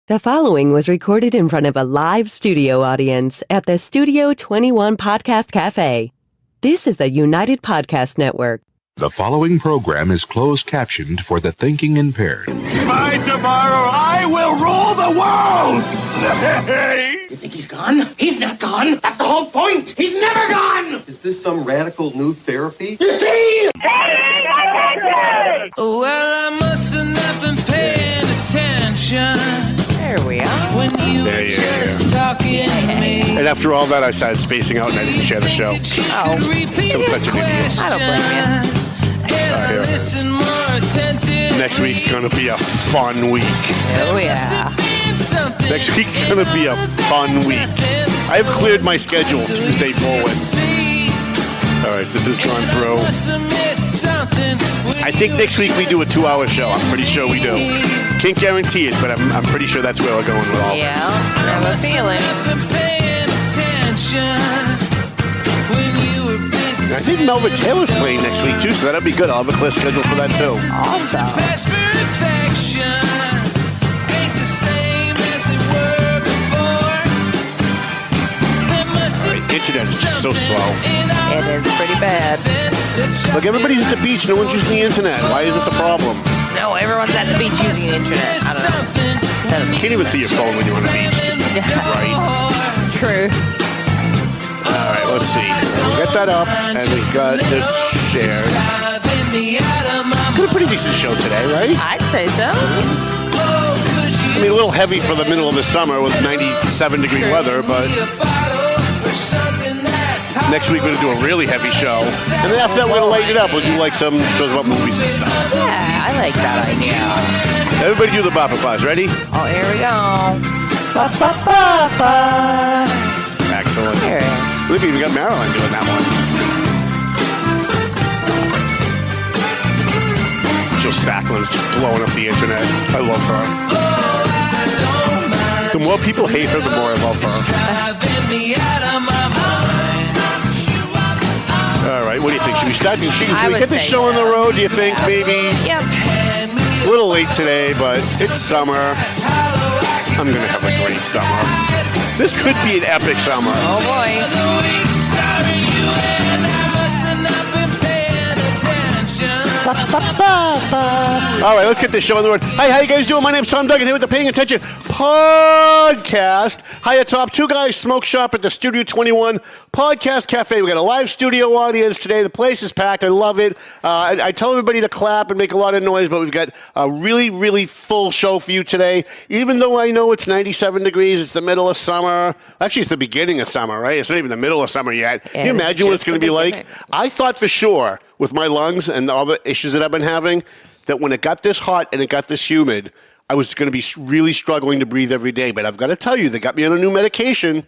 The following was recorded in front of a live studio audience at the Studio 21 Podcast Cafe. This is the United Podcast Network. The following program is closed captioned for the thinking impaired. By tomorrow, I will rule the world! You think he's gone? He's not gone. That's the whole point. He's never gone! Is this some radical new therapy? You see? Well, I must have not been paying attention. There we are. When you were just talking to me. And after all that, I started spacing out and I didn't share the show. Oh. It was such an idiot. I don't blame you. Next week's going to be a fun week. Oh, yeah. Next week's going to be a fun week. I've cleared my schedule Tuesday forward. All right, this has gone through. I think next week we do a 2-hour show. I'm pretty sure we do. Can't guarantee it, but I'm pretty sure that's where we're going with all this. Yeah, I have a feeling. I think Melvin Taylor's playing next week, too, so that'll be good. I'll have a clear schedule for that, too. Awesome. Internet is just so slow. It is pretty bad. Look, everybody's at the beach. No one's using the internet. Why is this a problem? No, everyone's at the beach using the internet. I don't know. You can't even see your phone when you're on the beach. Right? True. All right, let's see. We got that up, and we've got this shared. Got a pretty decent show today, right? I'd say so. I mean, a little heavy for the middle of the summer with 97-degree weather, but next week we're going to do a really heavy show. And then after that, we're going to lighten it up. We'll do like some shows about movies and stuff. Yeah, I like that idea. Everybody do the bop applause. Ready? Oh, here we go. Ba, ba, ba, ba. Excellent. Here. Look, we even got Marilyn doing that one. Jill Stacklin's just blowing up the internet. I love her. The more people hate her, the more I love her. All right, what do you think? Should we start? Should we get the show on the road? Do you think maybe? Yep. A little late today, but it's summer. I'm going to have a great summer. This could be an epic summer. Oh, boy. All right, let's get this show on the road. Hi, how you guys doing? My name's Tom Duggan here with the Paying Attention Podcast. Hi, atop Two Guys Smoke Shop at the Studio 21 Podcast Cafe. We got a live studio audience today. The place is packed. I love it. I tell everybody to clap and make a lot of noise, but we've got a really, really full show for you today. Even though I know it's 97 degrees, it's the middle of summer. Actually, it's the beginning of summer, right? It's not even the middle of summer yet. Can you imagine what it's going to be like? I thought for sure, with my lungs and all the issues that I've been having, that when it got this hot and it got this humid, I was going to be really struggling to breathe every day. But I've got to tell you, they got me on a new medication,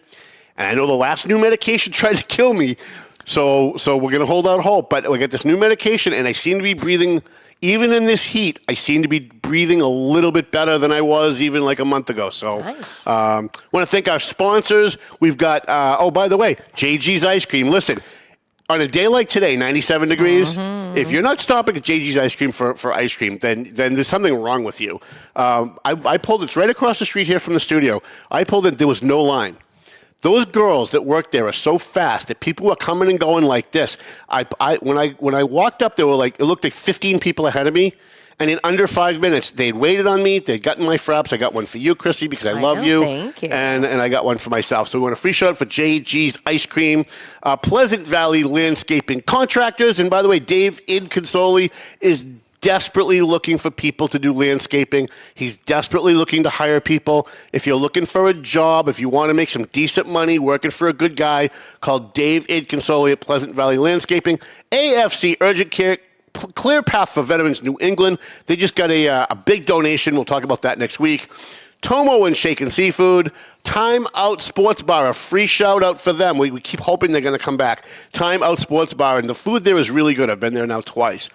and I know the last new medication tried to kill me, so we're going to hold out hope. But we got this new medication, and I seem to be breathing, even in this heat, I seem to be breathing a little bit better than I was even like a month ago. So want to thank our sponsors. We've got, by the way, JG's Ice Cream. Listen, on a day like today, 97 degrees, if you're not stopping at JG's Ice Cream for ice cream, then there's something wrong with you. I pulled, it's right across the street here from the studio. I pulled it, there was no line. Those girls that work there are so fast that people were coming and going like this. When I walked up, there were it looked like 15 people ahead of me. And in under 5 minutes, they'd waited on me. They'd gotten my fraps. I got one for you, Chrissy, because I love you. Thank you. And I got one for myself. So we want a free shout for JG's Ice Cream, Pleasant Valley Landscaping Contractors. And by the way, Dave Inconsoli is desperately looking for people to do landscaping. He's desperately looking to hire people. If you're looking for a job, if you want to make some decent money working for a good guy, call Dave Inconsoli at Pleasant Valley Landscaping. AFC Urgent Care. Clear Path for Veterans New England. They just got a big donation. We'll talk about that next week. Tomo and Shaken Seafood. Time Out Sports Bar, a free shout out for them. We keep hoping they're going to come back. Time Out Sports Bar, and the food there is really good. I've been there now twice.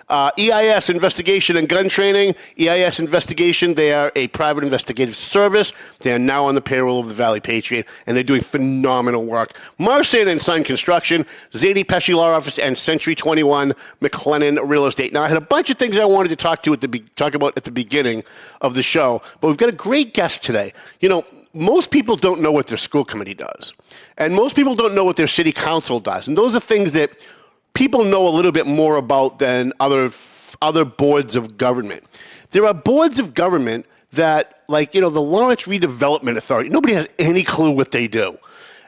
EIS, Investigation and Gun Training. EIS Investigation, they are a private investigative service. They are now on the payroll of the Valley Patriot, and they're doing phenomenal work. Marsan and Son Construction, Zadie Pesci Law Office, and Century 21 McLennan Real Estate. Now, I had a bunch of things I wanted to talk about at the beginning of the show, but we've got a great guest today. You know, most people don't know what their school committee does, and most people don't know what their city council does, and those are things that people know a little bit more about than other boards of government. There are boards of government that, like, the Lawrence Redevelopment Authority, nobody has any clue what they do.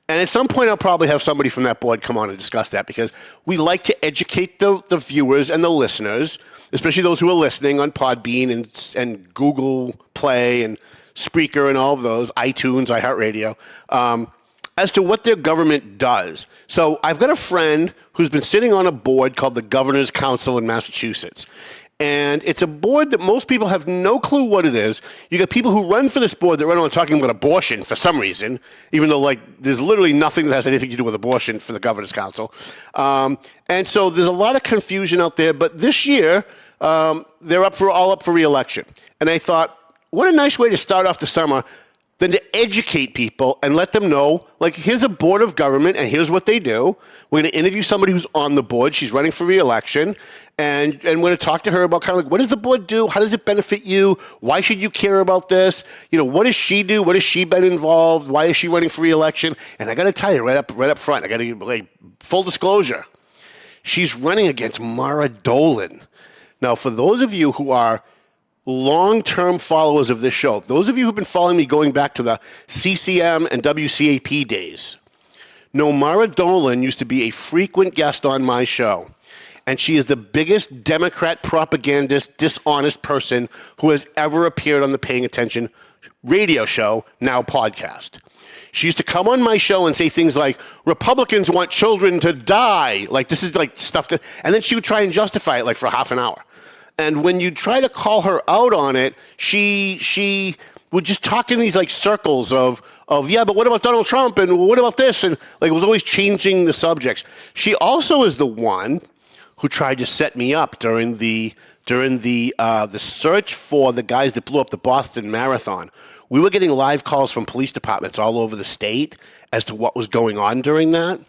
And at some point, I'll probably have somebody from that board come on and discuss that, because we like to educate the viewers and the listeners, especially those who are listening on Podbean and Google Play and Spreaker and all of those, iTunes, iHeartRadio, as to what their government does. So I've got a friend who's been sitting on a board called the Governor's Council in Massachusetts. And it's a board that most people have no clue what it is. You got people who run for this board that run on talking about abortion for some reason, even though, like, there's literally nothing that has anything to do with abortion for the Governor's Council. And so there's a lot of confusion out there. But this year, they're all up for reelection. And I thought, what a nice way to start off the summer than to educate people and let them know, like, here's a board of government and here's what they do. We're going to interview somebody who's on the board. She's running for re-election. And we're going to talk to her about kind of like, what does the board do? How does it benefit you? Why should you care about this? What does she do? What has she been involved? Why is she running for re-election? And I got to tell you right up front, I got to, like, full disclosure, she's running against Mara Dolan. Now, for those of you who are long-term followers of this show, those of you who've been following me going back to the CCM and WCAP days, know Mara Dolan used to be a frequent guest on my show, and she is the biggest Democrat propagandist, dishonest person who has ever appeared on the Paying Attention radio show, now podcast. She used to come on my show and say things like, Republicans want children to die. Like, this is like stuff that, and then she would try and justify it like for half an hour. And when you try to call her out on it, she would just talk in these like circles of yeah, but what about Donald Trump and what about this? And like, it was always changing the subjects. She also is the one who tried to set me up during the search for the guys that blew up the Boston Marathon. We were getting live calls from police departments all over the state as to what was going on during that.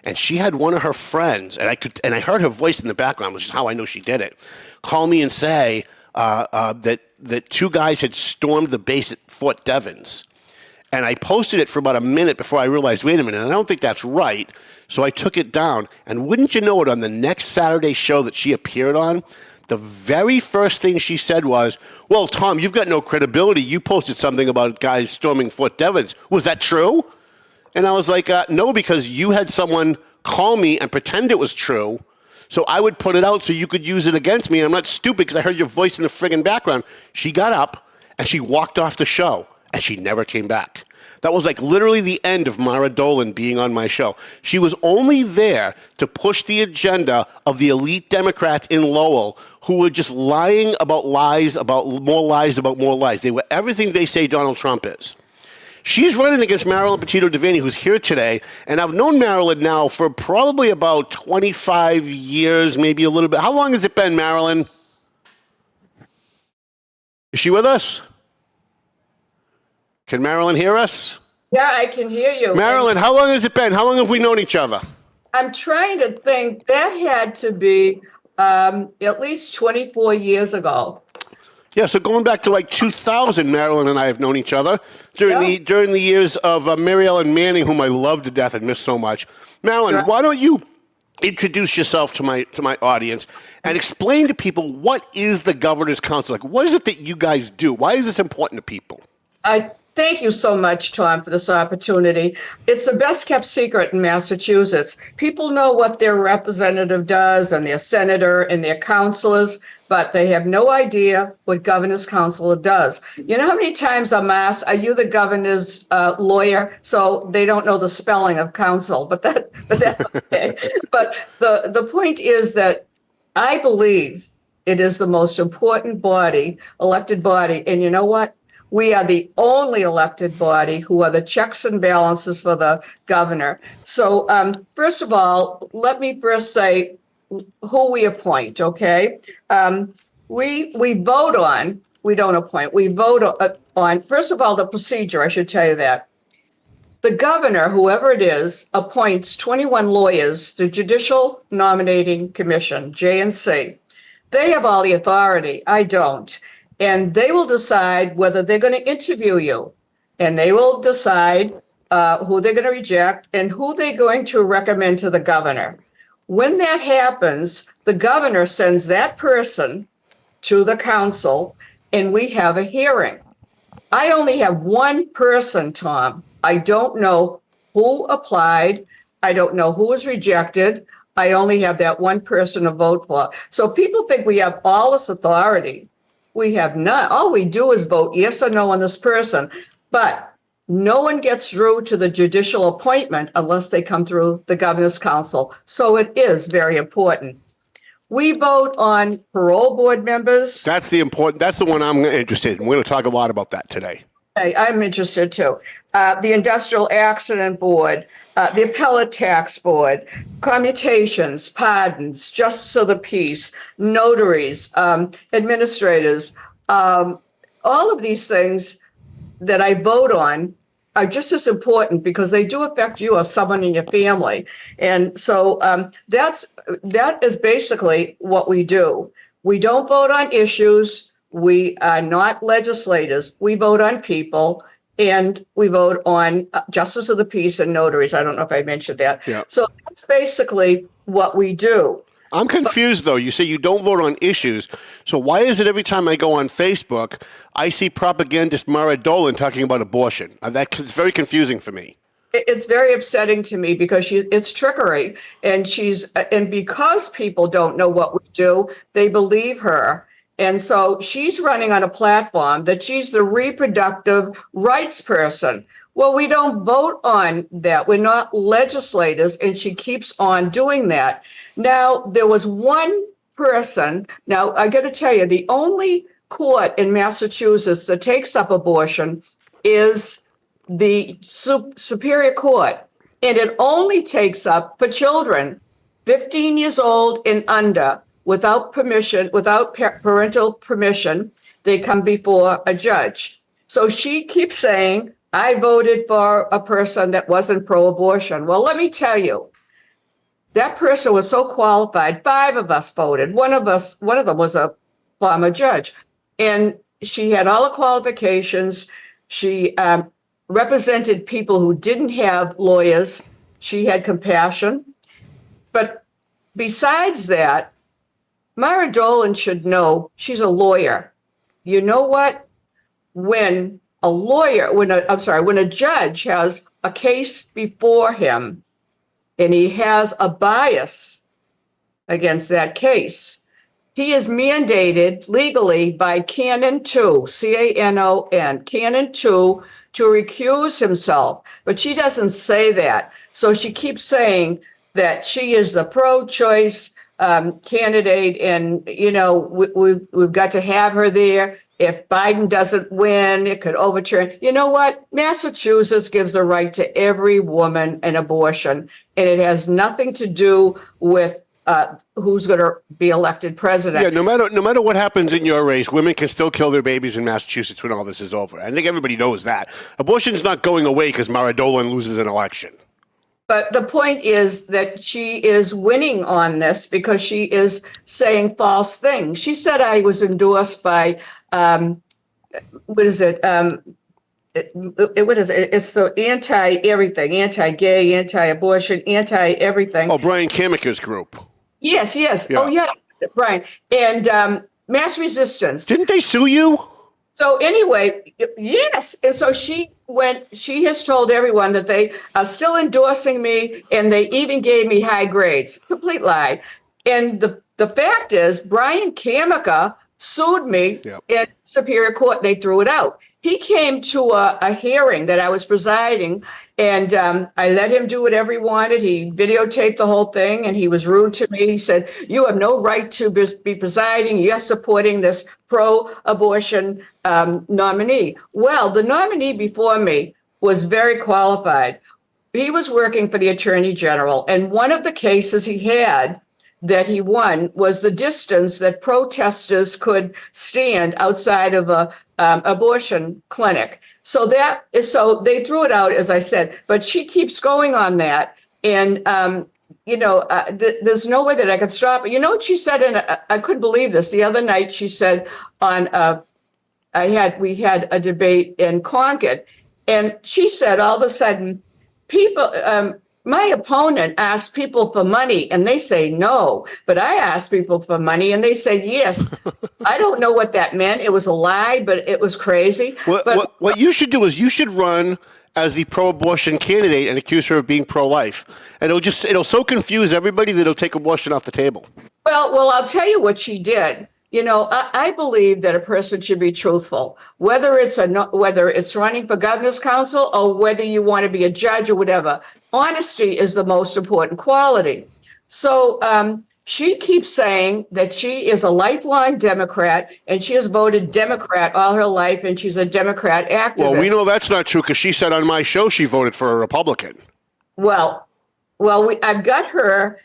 And she had one of her friends, and I heard her voice in the background, which is how I know she did it, call me and say that two guys had stormed the base at Fort Devens. And I posted it for about a minute before I realized, wait a minute, I don't think that's right. So I took it down. And wouldn't you know it, on the next Saturday show that she appeared on, the very first thing she said was, well, Tom, you've got no credibility. You posted something about guys storming Fort Devens. Was that true? And I was like, no, because you had someone call me and pretend it was true, so I would put it out so you could use it against me. And I'm not stupid because I heard your voice in the friggin' background. She got up and she walked off the show, and she never came back. That was like literally the end of Mara Dolan being on my show. She was only there to push the agenda of the elite Democrats in Lowell who were just lying about lies, about more lies, about more lies. They were everything they say Donald Trump is. She's running against Marilyn Petitto Devaney, who's here today, and I've known Marilyn now for probably about 25 years, maybe a little bit. How long has it been, Marilyn? Is she with us? Can Marilyn hear us? Yeah, I can hear you. Marilyn, how long has it been? How long have we known each other? I'm trying to think. That had to be at least 24 years ago. Yeah, so going back to like 2000, Marilyn and I have known each other during the years of Mary Ellen Manning, whom I love to death and miss so much. Marilyn, why don't you introduce yourself to my audience and explain to people, what is the Governor's Council? Like, what is it that you guys do? Why is this important to people? Thank you so much, Tom, for this opportunity. It's the best kept secret in Massachusetts. People know what their representative does and their senator and their councilors, but they have no idea what Governor's Council does. You know how many times I'm asked, are you the governor's lawyer? So they don't know the spelling of council, but that's okay. But the point is that I believe it is the most important body, elected body. And you know what? We are the only elected body who are the checks and balances for the governor. So first of all, let me first say who we appoint, okay? We vote on, we don't appoint, we vote on, first of all, the procedure, I should tell you that. The governor, whoever it is, appoints 21 lawyers, the Judicial Nominating Commission, J&C. They have all the authority. I don't. And they will decide whether they're going to interview you. And they will decide who they're going to reject and who they're going to recommend to the governor. When that happens, the governor sends that person to the council and we have a hearing. I only have one person, Tom. I don't know who applied. I don't know who was rejected. I only have that one person to vote for. So people think we have all this authority. We have none. All we do is vote yes or no on this person. But no one gets through to the judicial appointment unless they come through the governor's council. So it is very important. We vote on parole board members. That's the one I'm interested in. We're going to talk a lot about that today. I'm interested too. The Industrial Accident Board, the Appellate Tax Board, commutations, pardons, justice of the peace, notaries, administrators, all of these things that I vote on are just as important because they do affect you or someone in your family. And so that is basically what we do. We don't vote on issues. We are not legislators. We vote on people, and we vote on justice of the peace and notaries. I don't know if I mentioned that. Yeah. So that's basically what we do. I'm confused, though. You say you don't vote on issues. So why is it every time I go on Facebook, I see propagandist Mara Dolan talking about abortion? It's very confusing for me. It's very upsetting to me because it's trickery. And because people don't know what we do, they believe her. And so she's running on a platform that she's the reproductive rights person. Well, we don't vote on that. We're not legislators, and she keeps on doing that. Now, there was one person. Now, I got to tell you, the only court in Massachusetts that takes up abortion is the Superior Court. And it only takes up for children 15 years old and under. Without permission, without parental permission, they come before a judge. So she keeps saying, I voted for a person that wasn't pro-abortion. Well, let me tell you, that person was so qualified. 5 of us voted. One of them was a former judge. And she had all the qualifications. She represented people who didn't have lawyers. She had compassion. But besides that, Mara Dolan should know she's a lawyer. You know what? When a judge has a case before him and he has a bias against that case, he is mandated legally by Canon 2, C-A-N-O-N, Canon 2, to recuse himself. But she doesn't say that. So she keeps saying that she is the pro-choice candidate, and we've got to have her there. If Biden doesn't win, it could overturn. You know what? Massachusetts gives a right to every woman an abortion, and it has nothing to do with who's going to be elected president. Yeah, no matter what happens in your race, women can still kill their babies in Massachusetts when all this is over. I think everybody knows that. Abortion's not going away because Mara Dolan loses an election. But the point is that she is winning on this because she is saying false things. She said I was endorsed by, what is it? What is it? It's the anti-everything, anti-gay, anti-abortion, anti-everything. Oh, Brian Kamika's group. Yes. Yeah. Oh, yeah, Brian. And mass resistance. Didn't they sue you? So anyway, yes. And so she has told everyone that they are still endorsing me, and they even gave me high grades. Complete lie. And the fact is, Brian Kamika sued me in Superior Court. They threw it out. He came to a hearing that I was presiding, and I let him do whatever he wanted. He videotaped the whole thing, and he was rude to me. He said, "You have no right to be presiding. You're supporting this pro-abortion nominee." Well, the nominee before me was very qualified. He was working for the Attorney General, and one of the cases he had that he won was the distance that protesters could stand outside of a abortion clinic. So they threw it out, as I said, but she keeps going on that. And, there's no way that I could stop it. You know what she said? And I couldn't believe this. The other night she said we had a debate in Concord, and she said all of a sudden, my opponent asked people for money and they say no, but I asked people for money and they say yes. I don't know what that meant. It was a lie, but it was crazy. What you should do is you should run as the pro-abortion candidate and accuse her of being pro-life. And it'll so confuse everybody that it'll take abortion off the table. Well, I'll tell you what she did. I believe that a person should be truthful, whether it's running for governor's council or whether you want to be a judge or whatever. Honesty is the most important quality. So she keeps saying that she is a lifelong Democrat and she has voted Democrat all her life and she's a Democrat activist. Well, we know that's not true because she said on my show she voted for a Republican. I've got her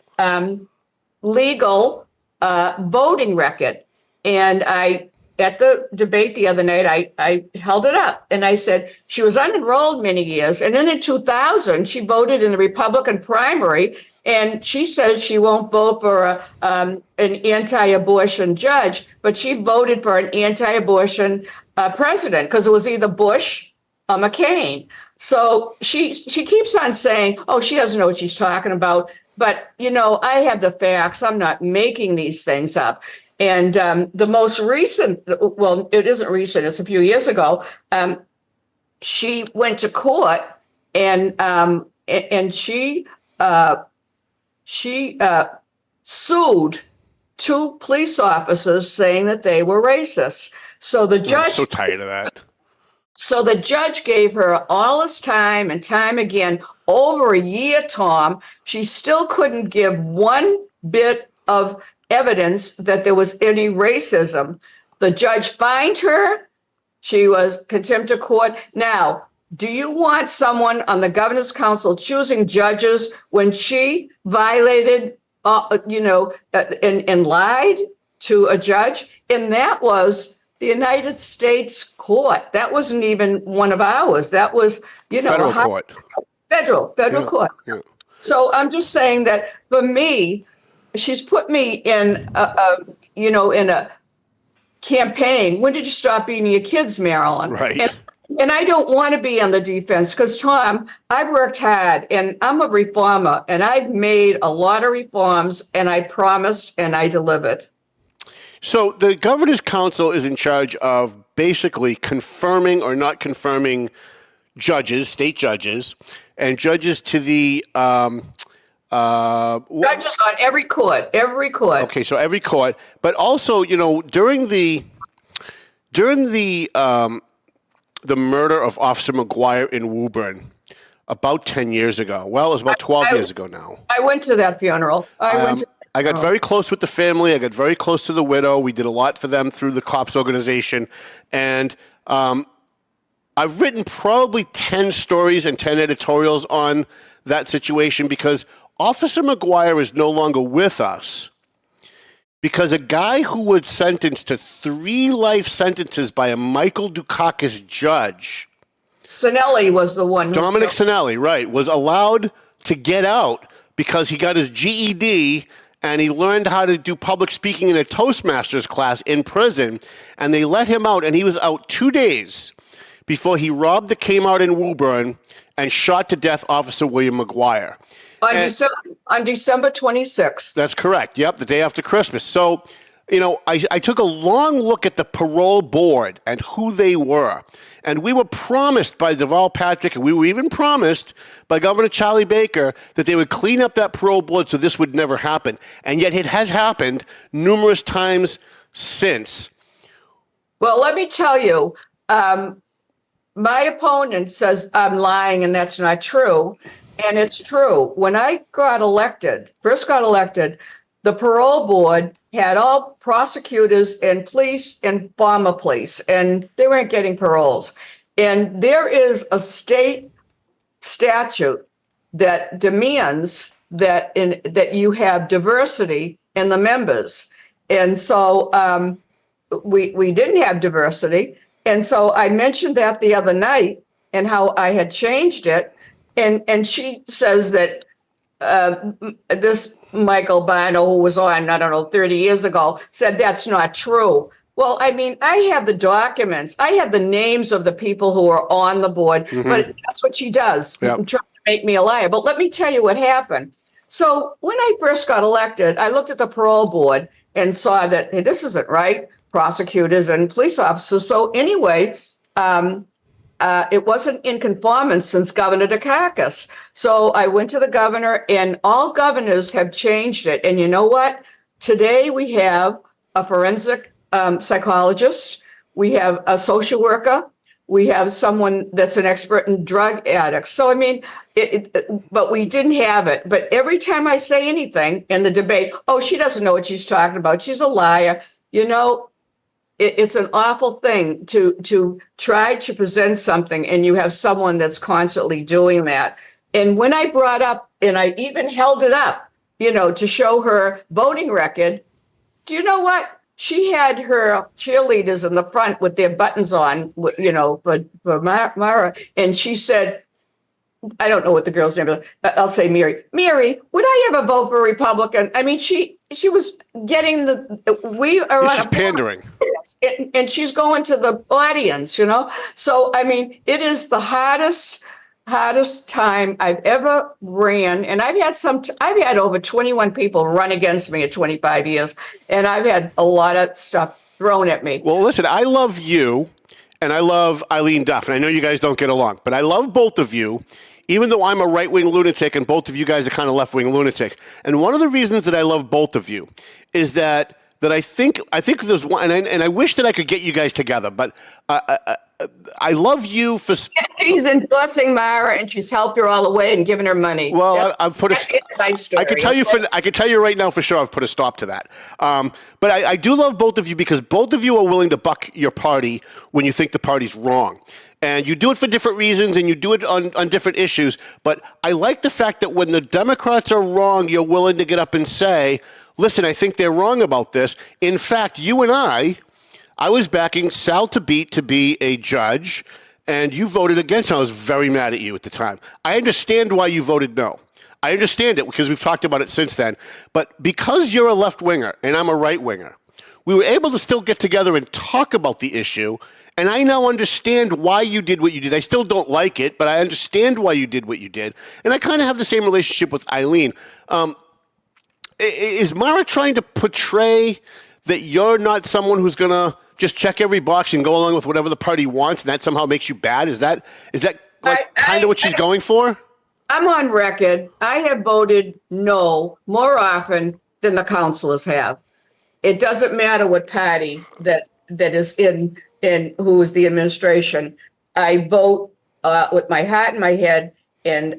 legal voting record. And at the debate the other night, I held it up and I said she was unenrolled many years. And then in 2000, she voted in the Republican primary. And she says she won't vote for an anti-abortion judge, but she voted for an anti-abortion president because it was either Bush or McCain. So she keeps on saying, oh, she doesn't know what she's talking about. But, I have the facts. I'm not making these things up. And the most recent, well, it isn't recent, it's a few years ago, she went to court and she sued two police officers saying that they were racist. So the judge... I'm so tired of that. So the judge gave her all this time and time again, over a year, Tom. She still couldn't give one bit of evidence that there was any racism. The judge fined her. She was contempt of court. Now, do you want someone on the governor's council choosing judges when she violated, and lied to a judge? And that was the United States court. That wasn't even one of ours. That was, federal court. Federal court. Yeah. So I'm just saying that for me, she's put me in a campaign. When did you stop beating your kids, Marilyn? Right. And I don't want to be on the defense because, Tom, I've worked hard and I'm a reformer and I've made a lot of reforms and I promised and I delivered. So the governor's council is in charge of basically confirming or not confirming judges, state judges, and judges to the judges on every court. Okay, so every court, but also, during the murder of Officer McGuire in Woburn about 10 years ago. Well, it was about 12 years ago now. I went to that funeral. I got very close with the family. I got very close to the widow. We did a lot for them through the COPS organization. And I've written probably 10 stories and 10 editorials on that situation because Officer McGuire is no longer with us because a guy who was sentenced to 3 life sentences by a Michael Dukakis judge. Sinelli was the one. Dominic Sinelli, right, was allowed to get out because he got his GED and he learned how to do public speaking in a Toastmasters class in prison, and they let him out, and he was out 2 days before he robbed the Kmart in Woburn and shot to death Officer William McGuire. On December 26th. That's correct. Yep, the day after Christmas. So, I took a long look at the parole board and who they were. And we were promised by Deval Patrick, and we were even promised by Governor Charlie Baker that they would clean up that parole board so this would never happen. And yet it has happened numerous times since. Well, let me tell you, my opponent says I'm lying and that's not true. And it's true. When I first got elected, the parole board had all prosecutors and police and former police, and they weren't getting paroles. And there is a state statute that demands that you have diversity in the members. And so we didn't have diversity. And so I mentioned that the other night and how I had changed it. And she says that this Michael Bano, who was on, 30 years ago, said that's not true. Well, I mean, I have the documents. I have the names of the people who are on the board, but that's what she does, trying to make me a liar. But let me tell you what happened. So when I first got elected, I looked at the parole board and saw that, hey, this isn't right, prosecutors and police officers. So anyway, it wasn't in conformance since Governor Dukakis. So I went to the governor, and all governors have changed it. And you know what? Today we have a forensic psychologist, we have a social worker, we have someone that's an expert in drug addicts. So, I mean, but we didn't have it. But every time I say anything in the debate, oh, she doesn't know what she's talking about, she's a liar. You know, it's an awful thing to try to present something and you have someone that's constantly doing that. And when I brought up, and I even held it up, to show her voting record, do you know what? She had her cheerleaders in the front with their buttons on, for Mara. And she said, I don't know what the girl's name is. I'll say Mary. Mary, would I ever vote for a Republican? I mean, she was getting we are on a pandering. And she's going to the audience, So, I mean, it is the hardest time I've ever ran. And I've had over 21 people run against me at 25 years. And I've had a lot of stuff thrown at me. Well, listen, I love you and I love Eileen Duff. And I know you guys don't get along, but I love both of you, even though I'm a right-wing lunatic and both of you guys are kind of left-wing lunatics. And one of the reasons that I love both of you is that I think there's one, and I wish that I could get you guys together, but I love you for. She's endorsing Mara, and she's helped her all the way and given her money. Well, I've put I can tell you I can tell you right now for sure I've put a stop to that. But I do love both of you because both of you are willing to buck your party when you think the party's wrong. And you do it for different reasons, and you do it on different issues. But I like the fact that when the Democrats are wrong, you're willing to get up and say, listen, I think they're wrong about this. In fact, you and I was backing Sal to be a judge, and you voted against him. I was very mad at you at the time. I understand why you voted no. I understand it because we've talked about it since then. But because you're a left-winger and I'm a right-winger, we were able to still get together and talk about the issue. And I now understand why you did what you did. I still don't like it, but I understand why you did what you did. And I kind of have the same relationship with Eileen. Is Mara trying to portray that you're not someone who's going to just check every box and go along with whatever the party wants, and that somehow makes you bad? Is that kind of what she's going for? I'm on record. I have voted no more often than the councilors have. It doesn't matter what party that is in who is the administration. I vote with my heart and my head, and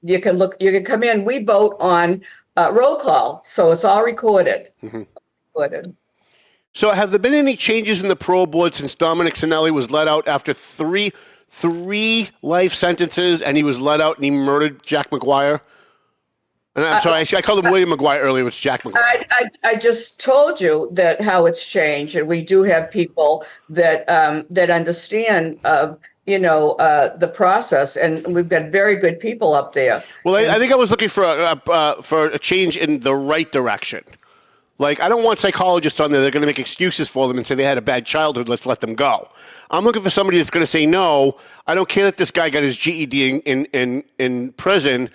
you can come in. We vote on roll call, so it's all recorded. Recorded. So have there been any changes in the parole board since Dominic Sinelli was let out after three life sentences, and he was let out and he murdered Jack McGuire? And I'm sorry, I called him William McGuire earlier. It's Jack McGuire. I just told you that how it's changed, and we do have people that understand, the process, and we've got very good people up there. Well, I think I was looking for a change in the right direction. Like, I don't want psychologists on there. They're going to make excuses for them and say they had a bad childhood. Let's let them go. I'm looking for somebody that's going to say, no, I don't care that this guy got his GED in prison.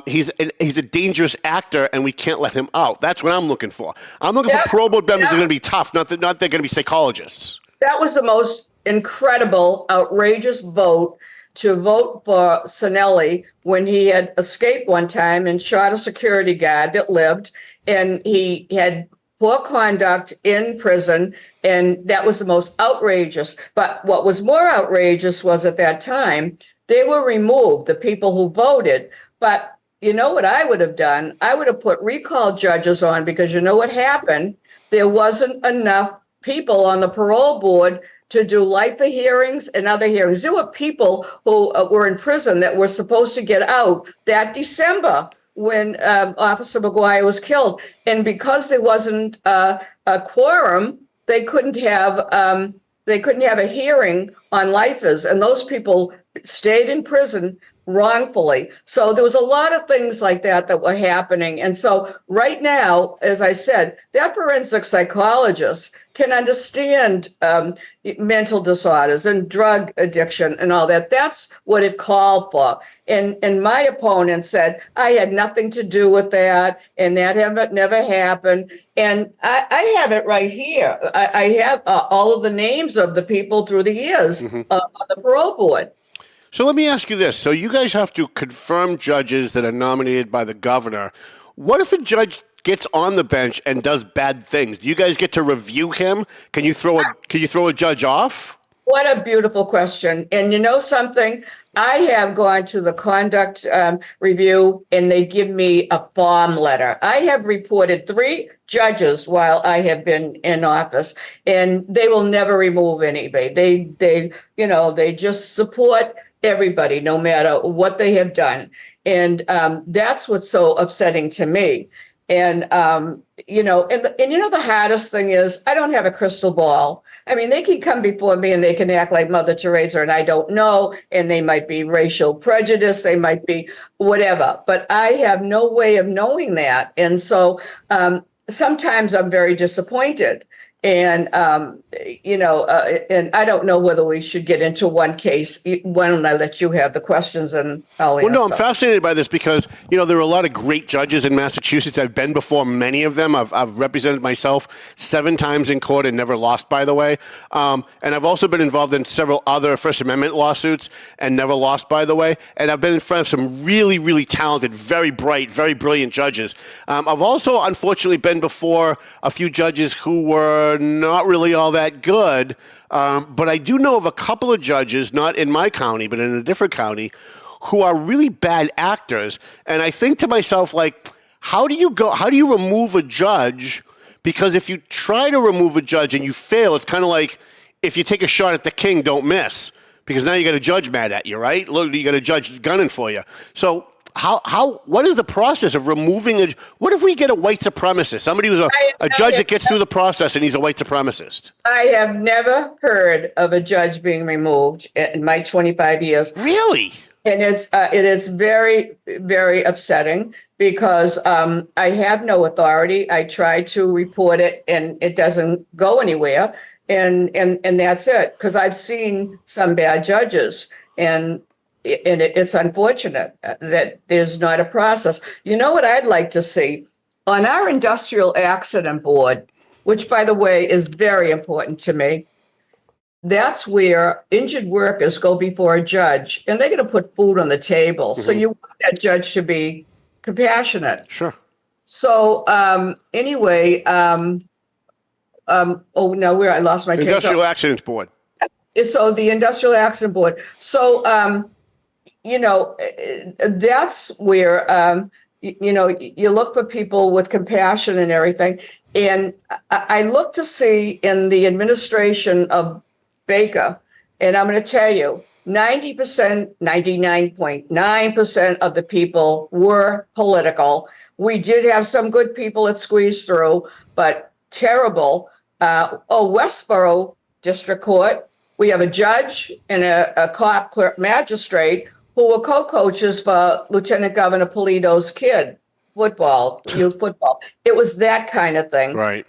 He's a dangerous actor, and we can't let him out. That's what I'm looking for. I'm looking for parole board members that are going to be tough, not they're going to be psychologists. That was the most incredible, outrageous vote to vote for Sinelli when he had escaped one time and shot a security guard that lived, and he had poor conduct in prison, and that was the most outrageous. But what was more outrageous was at that time, they were removed, the people who voted. But you know what I would have done? I would have put recall judges on, because you know what happened? There wasn't enough people on the parole board to do lifer hearings and other hearings. There were people who were in prison that were supposed to get out that December when Officer McGuire was killed. And because there wasn't a quorum, they couldn't have a hearing on lifers. And those people stayed in prison wrongfully. So there was a lot of things like that were happening. And so right now, as I said, that forensic psychologist can understand mental disorders and drug addiction and all that. That's what it called for. And my opponent said, I had nothing to do with that, and that never happened. And I have it right here. I have all of the names of the people through the years on the parole board. So let me ask you this. So you guys have to confirm judges that are nominated by the governor. What if a judge gets on the bench and does bad things? Do you guys get to review him? Can you throw a judge off? What a beautiful question. And you know something? I have gone to the conduct review, and they give me a form letter. I have reported 3 judges while I have been in office, and they will never remove anybody. They just support everybody, no matter what they have done. And that's what's so upsetting to me. And, the hardest thing is I don't have a crystal ball. I mean, they can come before me and they can act like Mother Teresa, and I don't know. And they might be racial prejudice. They might be whatever. But I have no way of knowing that. And so sometimes I'm very disappointed. And, and I don't know whether we should get into one case. Why don't I let you have the questions and I'll answer? Well, no, I'm fascinated by this because, there are a lot of great judges in Massachusetts. I've been before many of them. I've represented myself 7 times in court and never lost, by the way. And I've also been involved in several other First Amendment lawsuits and never lost, by the way. And I've been in front of some really, really talented, very bright, very brilliant judges. I've also, unfortunately, been before a few judges who were not really all that good, but I do know of a couple of judges, not in my county, but in a different county, who are really bad actors. And I think to myself, like, how do you remove a judge? Because if you try to remove a judge and you fail, it's kind of like if you take a shot at the king, don't miss, because now you got a judge mad at you, right? Look, you got a judge gunning for you. So what is the process of removing what if we get a white supremacist? Somebody who's a judge that gets through the process and he's a white supremacist. I have never heard of a judge being removed in my 25 years. Really? And it is very, very upsetting because I have no authority. I try to report it and it doesn't go anywhere. And that's it, because I've seen some bad judges, and it's unfortunate that there's not a process. You know what I'd like to see? On our industrial accident board, which, by the way, is very important to me, that's where injured workers go before a judge, and they're going to put food on the table. Mm-hmm. So you want that judge to be compassionate. Sure. So anyway, I lost my Industrial Accidents Board. So the Industrial Accident Board. So, that's where, you look for people with compassion and everything. And I look to see in the administration of Baker, and I'm going to tell you, 90%, 99.9% of the people were political. We did have some good people that squeezed through, but terrible. Westboro District Court, we have a judge and a cop clerk magistrate who were co-coaches for Lieutenant Governor Polito's kid youth football. It was that kind of thing. Right.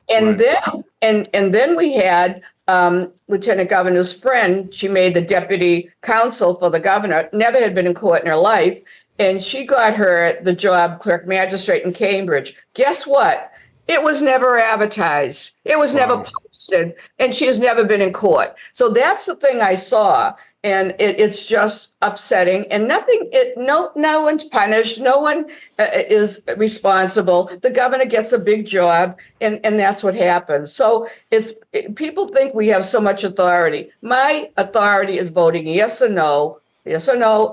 And then we had Lieutenant Governor's friend. She made the deputy counsel for the governor, never had been in court in her life, and she got her the job clerk magistrate in Cambridge. Guess what? It was never advertised. It was never posted, and she has never been in court. So that's the thing I saw. And it's just upsetting, and no one's punished. No one is responsible. The governor gets a big job, and that's what happens. So people think we have so much authority. My authority is voting yes or no,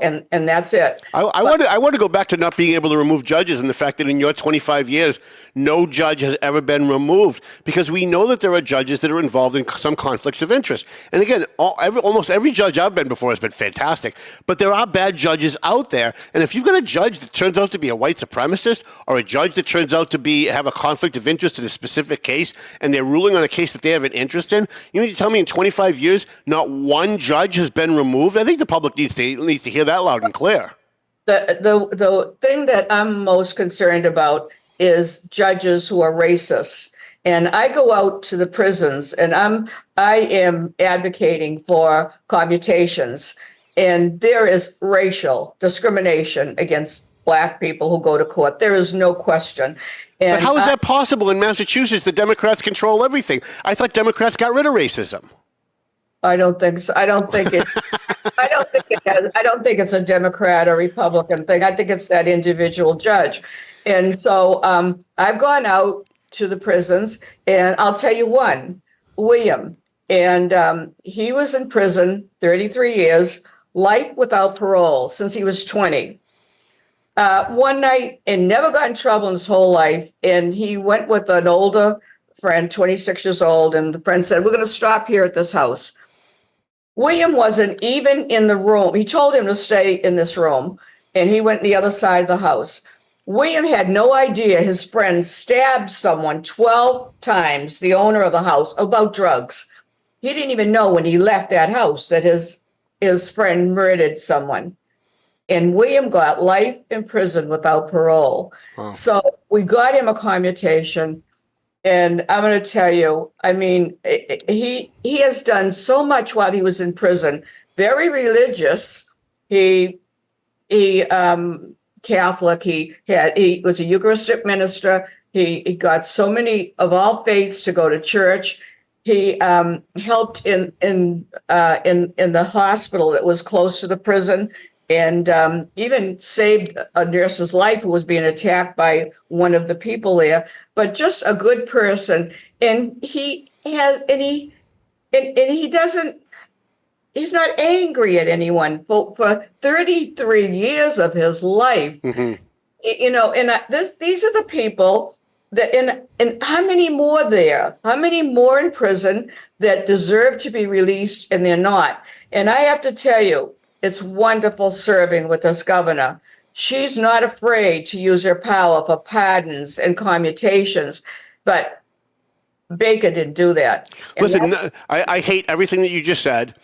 and that's it. I want to go back to not being able to remove judges and the fact that in your 25 years, no judge has ever been removed, because we know that there are judges that are involved in some conflicts of interest. And again, almost every judge I've been before has been fantastic, but there are bad judges out there. And if you've got a judge that turns out to be a white supremacist, or a judge that turns out to have a conflict of interest in a specific case, and they're ruling on a case that they have an interest in, you need to tell me in 25 years, not one judge has been removed? I think the public needs to hear that loud and clear. The thing that I'm most concerned about is judges who are racist. And I go out to the prisons, and I am advocating for commutations. And there is racial discrimination against Black people who go to court. There is no question. And but how is that possible in Massachusetts? The Democrats control everything. I thought Democrats got rid of racism. I don't think so. I don't think it's a Democrat or Republican thing. I think it's that individual judge. And so I've gone out to the prisons, and I'll tell you one, William, and he was in prison 33 years, life without parole since he was 20. One night, and never got in trouble in his whole life, and he went with an older friend, 26 years old, and the friend said, "We're going to stop here at this house." William wasn't even in the room. He told him to stay in this room, and he went to the other side of the house. William had no idea his friend stabbed someone 12 times, the owner of the house, about drugs. He didn't even know when he left that house that his friend murdered someone. And William got life in prison without parole. Wow. So we got him a commutation. And I'm going to tell you, I mean, he has done so much while he was in prison. Very religious. He Catholic. He was a Eucharistic minister. He got so many of all faiths to go to church. He helped in the hospital that was close to the prison, and even saved a nurse's life who was being attacked by one of the people there. But just a good person, and he doesn't. He's not angry at anyone for 33 years of his life. Mm-hmm. You know, and these are the people that, and how many more there? How many more in prison that deserve to be released and they're not? And I have to tell you, it's wonderful serving with this governor. She's not afraid to use her power for pardons and commutations, but Baker didn't do that. And listen, I hate everything that you just said.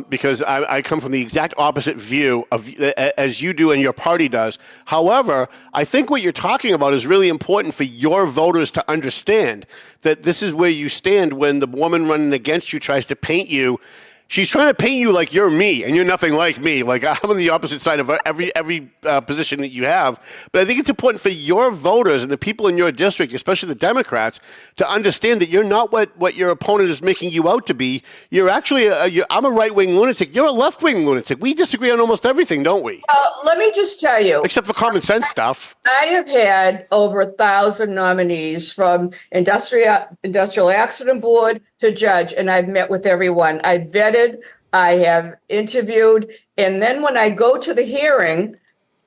Because I come from the exact opposite view of as you do and your party does. However, I think what you're talking about is really important for your voters to understand, that this is where you stand when the woman running against you tries to paint you. She's trying to paint you like you're me, and you're nothing like me. Like, I'm on the opposite side of every position that you have. But I think it's important for your voters and the people in your district, especially the Democrats, to understand that you're not what your opponent is making you out to be. You're actually, I'm a right-wing lunatic. You're a left-wing lunatic. We disagree on almost everything, don't we? Let me just tell you. Except for common sense stuff. I have had over 1,000 nominees from Industrial Accident Board to judge, and I've met with everyone. I've vetted, I have interviewed, and then when I go to the hearing,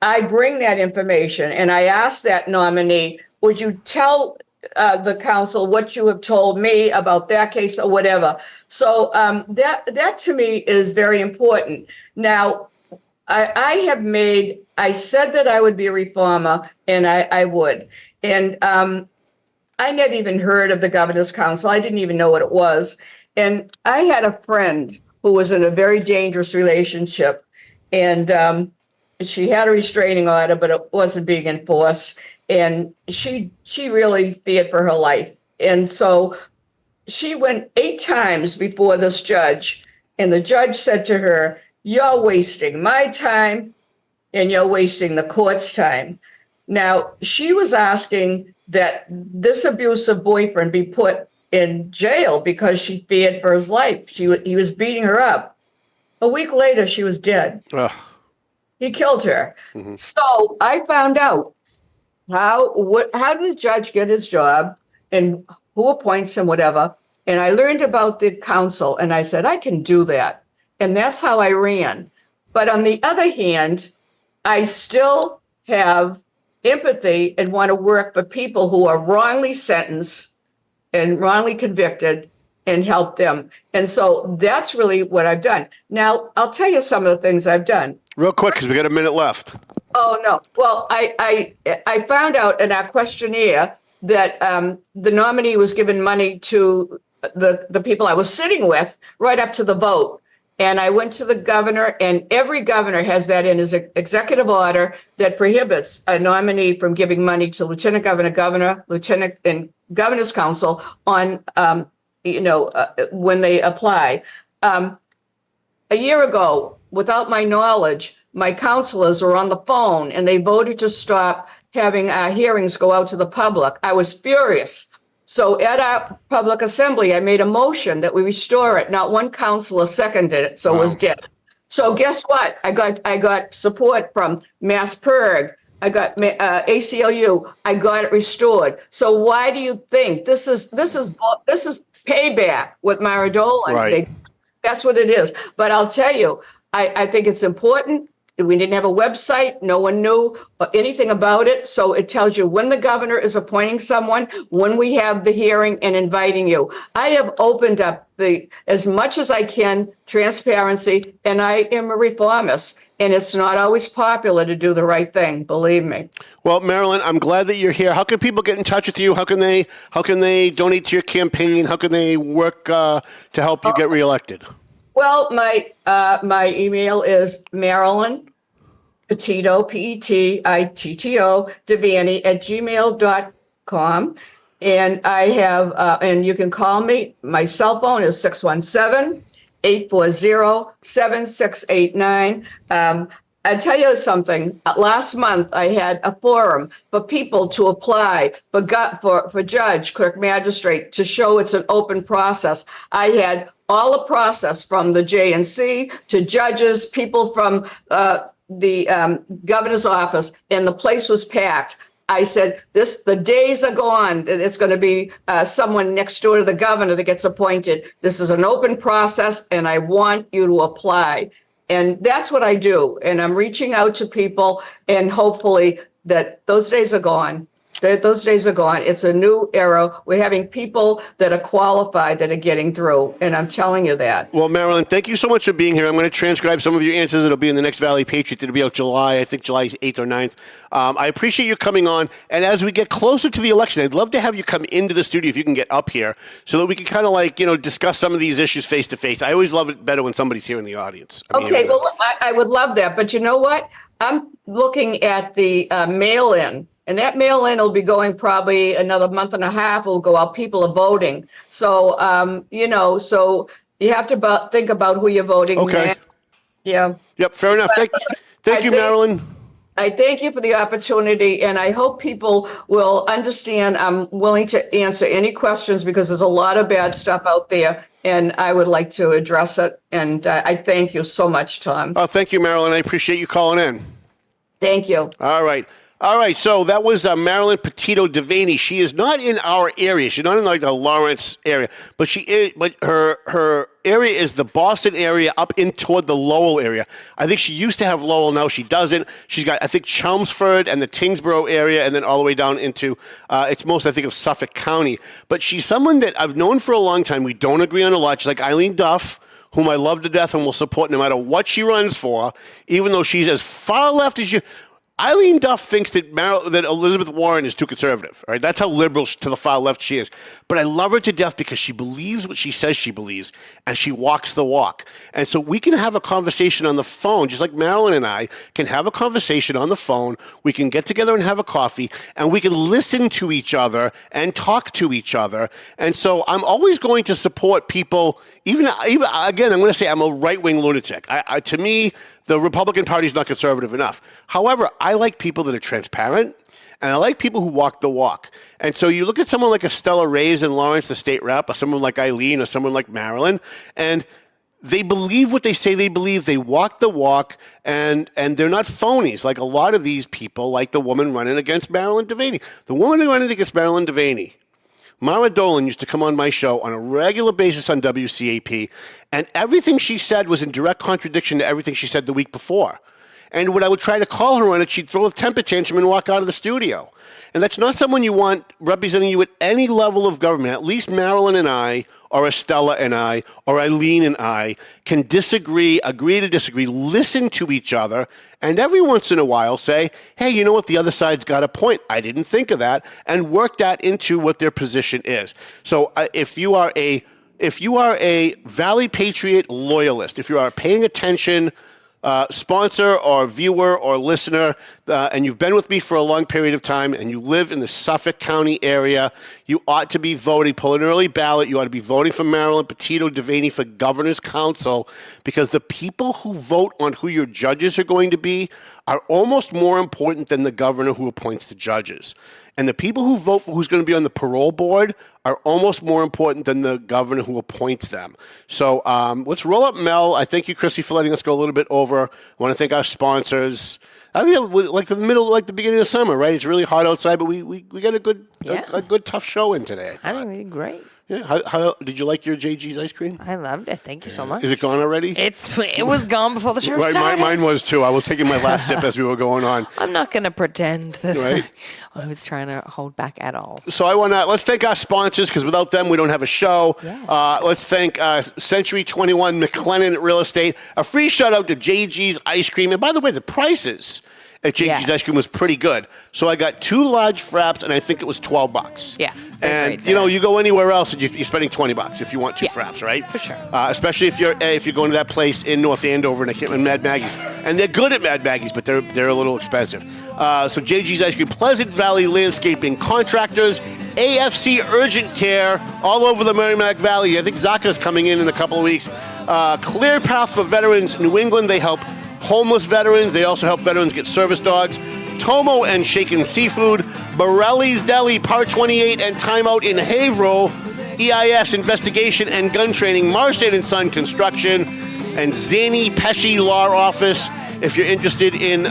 I bring that information and I ask that nominee, would you tell the council what you have told me about that case or whatever? So that to me is very important. Now, I said that I would be a reformer, and I would. And I never even heard of the Governor's Council. I didn't even know what it was. And I had a friend who was in a very dangerous relationship, and she had a restraining order, but it wasn't being enforced. And she really feared for her life. And so she went 8 times before this judge, and the judge said to her, "You're wasting my time, and you're wasting the court's time." Now, she was asking that this abusive boyfriend be put in jail because she feared for his life. He was beating her up. A week later, she was dead. Ugh. He killed her. So I found out how does the judge get his job and who appoints him, whatever. And I learned about the council, and I said, I can do that. And that's how I ran. But on the other hand, I still have empathy and want to work for people who are wrongly sentenced and wrongly convicted and help them. And so that's really what I've done. Now, I'll tell you some of the things I've done. Real quick, because we got a minute left. Oh, no. Well, I found out in our questionnaire that the nominee was given money to the people I was sitting with right up to the vote. And I went to the governor, and every governor has that in his executive order that prohibits a nominee from giving money to lieutenant governor, lieutenant, and governor's council on, when they apply. A year ago, without my knowledge, my counselors were on the phone, and they voted to stop having our hearings go out to the public. I was furious. So at our public assembly, I made a motion that we restore it. Not one counselor seconded it, so it was dead. So guess what? I got support from MassPIRG. I got ACLU. I got it restored. So why do you think this is payback with Mara Dolan? Right. That's what it is. But I'll tell you, I think it's important. We didn't have a website. No one knew anything about it. So it tells you when the governor is appointing someone, when we have the hearing and inviting you. I have opened up as much as I can, transparency, and I am a reformist. And it's not always popular to do the right thing, believe me. Well, Marilyn, I'm glad that you're here. How can people get in touch with you? How can they donate to your campaign? How can they work to help you get reelected? Well, my email is Marilyn Petitto, Petitto, Devaney @gmail.com. And I have, and you can call me. My cell phone is 617-840-7689. I tell you something. Last month, I had a forum for people to apply for judge, clerk, magistrate to show it's an open process. I had all the process from the JNC to judges, people from the governor's office, and the place was packed. I said, the days are gone. It's going to be someone next door to the governor that gets appointed. This is an open process, and I want you to apply. And that's what I do. And I'm reaching out to people, and hopefully that those days are gone. Those days are gone. It's a new era. We're having people that are qualified that are getting through. And I'm telling you that. Well, Marilyn, thank you so much for being here. I'm going to transcribe some of your answers. It'll be in the next Valley Patriot. It'll be out July 8th or 9th. I appreciate you coming on. And as we get closer to the election, I'd love to have you come into the studio if you can get up here so that we can kind of discuss some of these issues face to face. I always love it better when somebody's here in the audience. Okay, well, I would love that. But you know what? I'm looking at the mail-in. And that mail-in will be going probably another month and a half. Will go out. People are voting. So, so you have to think about who you're voting. Okay. Yeah. Yep. Fair enough. Thank you, Marilyn. I thank you for the opportunity, and I hope people will understand. I'm willing to answer any questions because there's a lot of bad stuff out there, and I would like to address it. And I thank you so much, Tom. Oh, thank you, Marilyn. I appreciate you calling in. Thank you. All right, so that was Marilyn Petitto Devaney. She is not in our area. She's not in the Lawrence area, but she is. But her area is the Boston area up in toward the Lowell area. I think she used to have Lowell. Now she doesn't. She's got, I think, Chelmsford and the Tyngsboro area, and then all the way down into it's most, I think, of Suffolk County. But she's someone that I've known for a long time. We don't agree on a lot. She's like Eileen Duff, whom I love to death and will support no matter what she runs for, even though she's as far left as you. Eileen Duff thinks that Elizabeth Warren is too conservative. All right, that's how liberal to the far left she is. But I love her to death because she believes what she says she believes, and she walks the walk. And so we can have a conversation on the phone, just like Marilyn and I can have a conversation on the phone. We can get together and have a coffee, and we can listen to each other and talk to each other. And so I'm always going to support people. Even again, I'm going to say I'm a right-wing lunatic. To me, the Republican Party is not conservative enough. However, I like people that are transparent, and I like people who walk the walk. And so you look at someone like Estella Reyes in Lawrence, the state rep, or someone like Eileen, or someone like Marilyn, and they believe what they say they believe. They walk the walk, and they're not phonies like a lot of these people, like the woman running against Marilyn Devaney. The woman running against Marilyn Devaney, Mara Dolan, used to come on my show on a regular basis on WCAP, and everything she said was in direct contradiction to everything she said the week before. And when I would try to call her on it, she'd throw a temper tantrum and walk out of the studio. And that's not someone you want representing you at any level of government. At least Marilyn and I, or Estella and I, or Eileen and I can disagree, agree to disagree, listen to each other, and every once in a while say, hey, you know what, the other side's got a point. I didn't think of that, and work that into what their position is. So if you are a Valley Patriot loyalist, if you are paying attention, sponsor or viewer or listener, and you've been with me for a long period of time, and you live in the Suffolk County area, you ought to be voting, pull an early ballot. You ought to be voting for Marilyn Petitto Devaney for Governor's Council, because the people who vote on who your judges are going to be are almost more important than the governor who appoints the judges. And the people who vote for who's going to be on the parole board are almost more important than the governor who appoints them. So let's roll up Mel. I thank you, Chrissy, for letting us go a little bit over. I want to thank our sponsors. I think like the beginning of summer, right? It's really hot outside, but we got a good tough show in today. I think we did great. Yeah. How did you like your JG's ice cream? I loved it. Thank you so much. Is it gone already? It was gone before the show right, started. Mine was too. I was taking my last sip as we were going on. I'm not going to pretend that right? I was trying to hold back at all. So let's thank our sponsors, because without them we don't have a show. Yeah. Let's thank Century 21 McLennan Real Estate. A free shout out to JG's Ice Cream. And by the way, the prices at JG's Ice Cream was pretty good. So I got 2 large fraps, and I think it was $12. Yeah. And you go anywhere else, and you're spending $20 if you want 2 fraps, right? For sure. Especially if you're going to that place in North Andover, and I can't remember, Mad Maggie's, and they're good at Mad Maggie's, but they're a little expensive. So JG's Ice Cream, Pleasant Valley Landscaping Contractors, AFC Urgent Care all over the Merrimack Valley. I think Zaka's coming in a couple of weeks. Clear Path for Veterans New England. They help homeless veterans. They also help veterans get service dogs. Tomo and Shaken Seafood, Borelli's Deli, Par 28 and Timeout in Haverhill, EIS Investigation and Gun Training, Marsden & Son Construction, and Zany Pesci Law Office. If you're interested in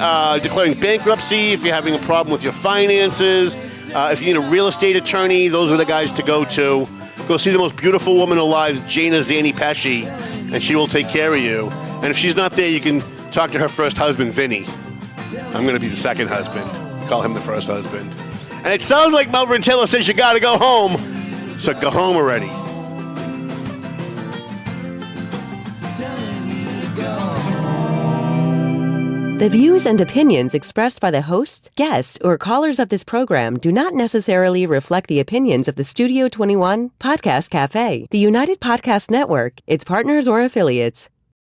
declaring bankruptcy, if you're having a problem with your finances, if you need a real estate attorney, those are the guys to go to. Go see the most beautiful woman alive, Jana Zany Pesci, and she will take care of you. And if she's not there, you can talk to her first husband, Vinny. I'm going to be the second husband. Call him the first husband. And it sounds like Melvin Taylor says you got to go home. So go home already. The views and opinions expressed by the hosts, guests, or callers of this program do not necessarily reflect the opinions of the Studio 21 Podcast Cafe, the United Podcast Network, its partners, or affiliates.